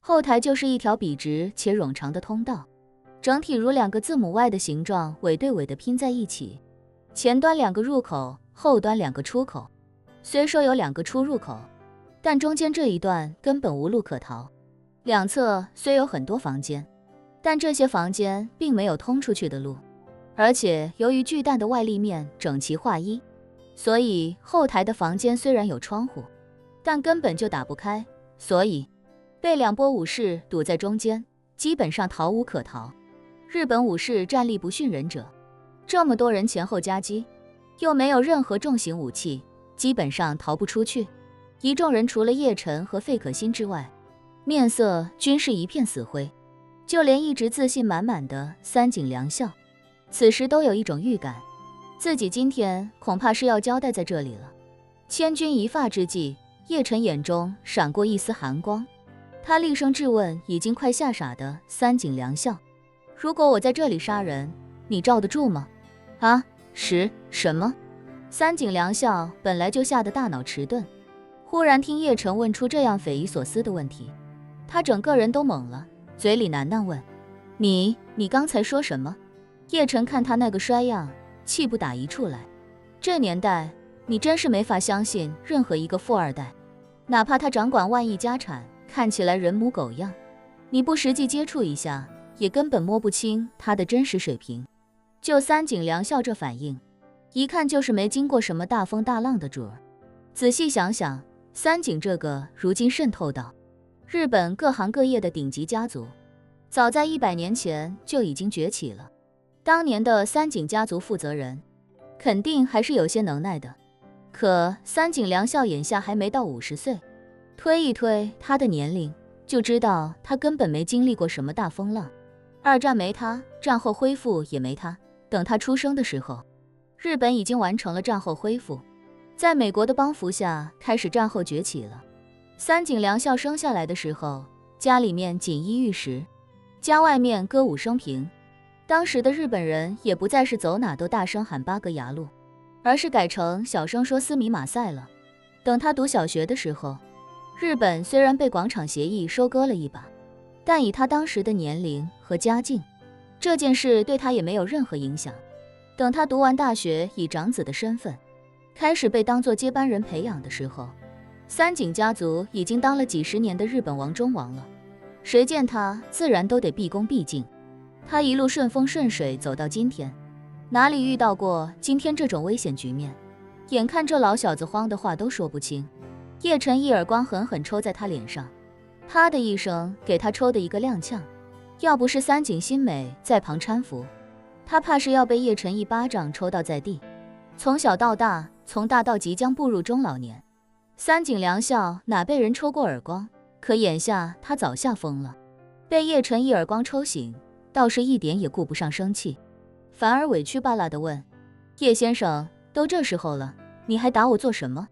后台就是一条笔直且冗长的通道，整体如2个字母 Y 的形状，尾对尾的拼在一起，前端2个入口，后端2个出口。虽说有2个出入口，但中间这一段根本无路可逃。两侧虽有很多房间，但这些房间并没有通出去的路，而且由于巨蛋的外立面整齐划一，所以后台的房间虽然有窗户，但根本就打不开，所以被2波武士堵在中间，基本上逃无可逃。日本武士战力不逊忍者，这么多人前后夹击，又没有任何重型武器，基本上逃不出去。一众人除了叶晨和费可欣之外，面色均是一片死灰，就连一直自信满满的三井良校，此时都有一种预感，自己今天恐怕是要交代在这里了。千钧一发之际，叶晨眼中闪过一丝寒光，他厉声质问已经快吓傻的三井良校：如果我在这里杀人，你罩得住吗？啊，什么？三井良校本来就吓得大脑迟钝，忽然听叶晨问出这样匪夷所思的问题，他整个人都懵了，嘴里喃喃问：你刚才说什么？叶晨看他那个衰样，气不打一处来。这年代，你真是没法相信任何一个富二代，哪怕他掌管万亿家产，看起来人模狗样，你不实际接触一下，也根本摸不清他的真实水平。就三井良校这反应，一看就是没经过什么大风大浪的主儿。仔细想想，三井这个如今渗透到日本各行各业的顶级家族，早在100年前就已经崛起了。当年的三井家族负责人肯定还是有些能耐的，可三井良校眼下还没到50岁，推一推他的年龄，就知道他根本没经历过什么大风浪。2战没他，战后恢复也没他。等他出生的时候，日本已经完成了战后恢复，在美国的帮扶下开始战后崛起了。三井良校生下来的时候，家里面锦衣玉食，家外面歌舞升平。当时的日本人也不再是走哪都大声喊8个牙路，而是改成小声说斯米马赛了。等他读小学的时候，日本虽然被广场协议收割了一把，但以他当时的年龄和家境，这件事对他也没有任何影响。等他读完大学，以长子的身份开始被当作接班人培养的时候，三井家族已经当了几十年的日本王中王了，谁见他自然都得毕恭毕敬。他一路顺风顺水走到今天，哪里遇到过今天这种危险局面？眼看这老小子慌的话都说不清，叶晨一耳光狠狠抽在他脸上，啪的一声给他抽的一个踉跄。要不是三井新美在旁搀扶，他怕是要被叶晨一巴掌抽到在地。从小到大，从大到即将步入中老年，三井良校哪被人抽过耳光？可眼下他早吓疯了，被叶晨一耳光抽醒，倒是一点也顾不上生气，反而委屈巴拉地问：叶先生，都这时候了，你还打我做什么？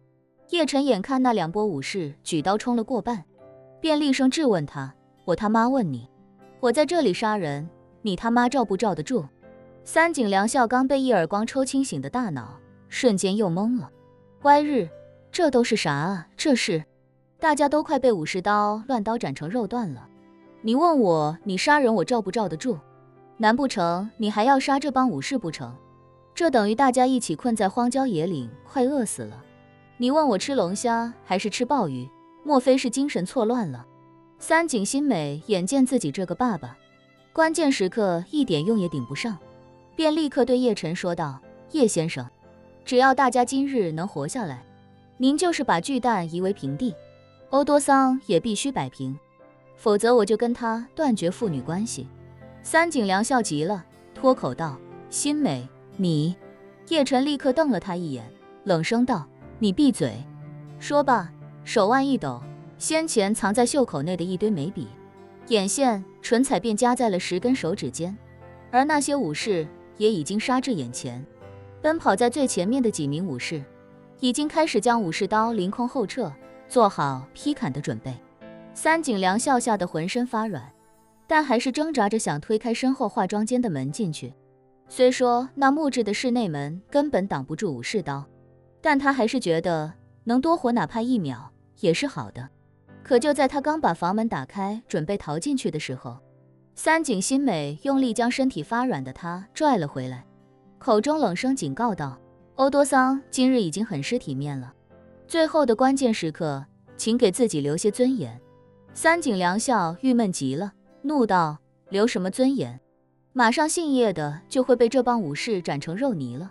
叶晨眼看那2波武士举刀冲了过半，便厉声质问他：我他妈问你，我在这里杀人，你他妈罩不罩得住？三井良校刚被一耳光抽清醒的大脑瞬间又懵了。歪日，这都是啥啊？这是大家都快被武士刀乱刀斩成肉段了，你问我你杀人我罩不罩得住？难不成你还要杀这帮武士不成？这等于大家一起困在荒郊野岭，快饿死了。你问我吃龙虾还是吃鲍鱼？莫非是精神错乱了？三井新美眼见自己这个爸爸关键时刻一点用也顶不上，便立刻对叶晨说道：叶先生，只要大家今日能活下来，您就是把巨蛋夷为平地，欧多桑也必须摆平，否则我就跟他断绝父女关系。三井良校急了，脱口道：新美，你……叶晨立刻瞪了他一眼，冷声道：你闭嘴。说罢，手腕一抖，先前藏在袖口内的一堆眉笔、眼线、唇彩便夹在了10根手指间，而那些武士也已经杀至眼前。奔跑在最前面的几名武士已经开始将武士刀凌空后撤，做好劈砍的准备。三井良校吓得浑身发软，但还是挣扎着想推开身后化妆间的门进去。虽说那木质的室内门根本挡不住武士刀，但他还是觉得能多活哪怕1秒也是好的。可就在他刚把房门打开，准备逃进去的时候，三井新美用力将身体发软的他拽了回来，口中冷声警告道：“欧多桑今日已经很失体面了，最后的关键时刻，请给自己留些尊严。”三井良孝郁闷极了，怒道：“留什么尊严？马上姓叶的就会被这帮武士斩成肉泥了。”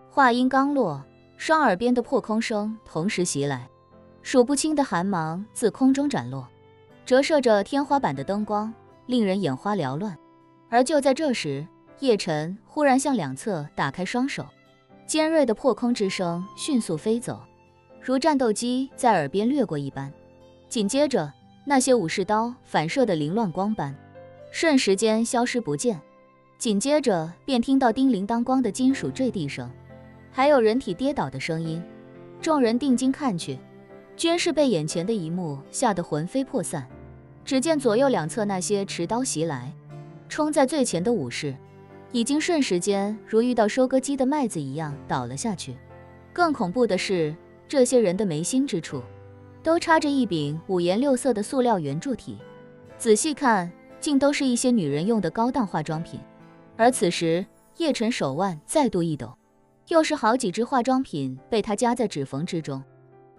话音刚落，双耳边的破空声同时袭来，数不清的寒芒自空中斩落，折射着天花板的灯光，令人眼花缭乱。而就在这时，叶晨忽然向两侧打开双手，尖锐的破空之声迅速飞走，如战斗机在耳边掠过一般。紧接着，那些武士刀反射的凌乱光斑瞬时间消失不见，紧接着便听到叮铃当咣的金属坠地声，还有人体跌倒的声音。众人定睛看去，均是被眼前的一幕吓得魂飞魄散。只见左右两侧那些持刀袭来，冲在最前的武士已经瞬时间如遇到收割机的麦子一样倒了下去。更恐怖的是，这些人的眉心之处都插着一柄五颜六色的塑料圆柱体，仔细看竟都是一些女人用的高档化妆品。而此时叶晨手腕再度一抖，又是好几支化妆品被他夹在指缝之中。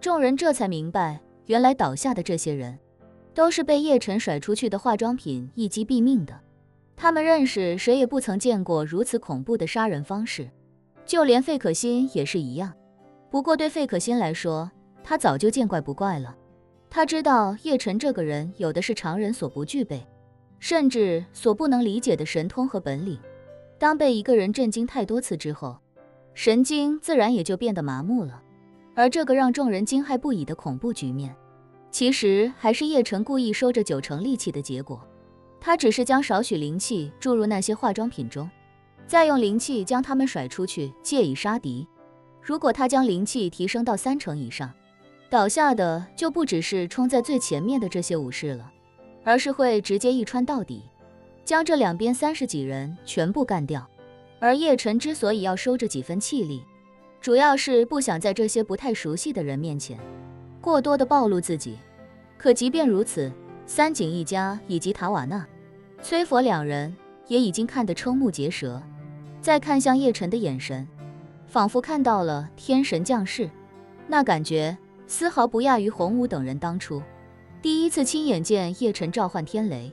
众人这才明白，原来倒下的这些人都是被叶晨甩出去的化妆品一击毙命的。他们认识谁也不曾见过如此恐怖的杀人方式，就连费可欣也是一样。不过对费可欣来说，他早就见怪不怪了。他知道叶晨这个人有的是常人所不具备，甚至所不能理解的神通和本领。当被一个人震惊太多次之后，神经自然也就变得麻木了。而这个让众人惊骇不已的恐怖局面，其实还是叶晨故意收着90%力气的结果。他只是将少许灵气注入那些化妆品中，再用灵气将它们甩出去，借以杀敌。如果他将灵气提升到30%以上，倒下的就不只是冲在最前面的这些武士了，而是会直接一穿到底，将这两边30几人全部干掉。而叶晨之所以要收着几分气力，主要是不想在这些不太熟悉的人面前过多的暴露自己。可即便如此，三井一家以及塔瓦纳、崔佛两人也已经看得瞠目结舌，再看向叶晨的眼神，仿佛看到了天神降世，那感觉丝毫不亚于洪武等人当初第一次亲眼见叶晨召唤天雷。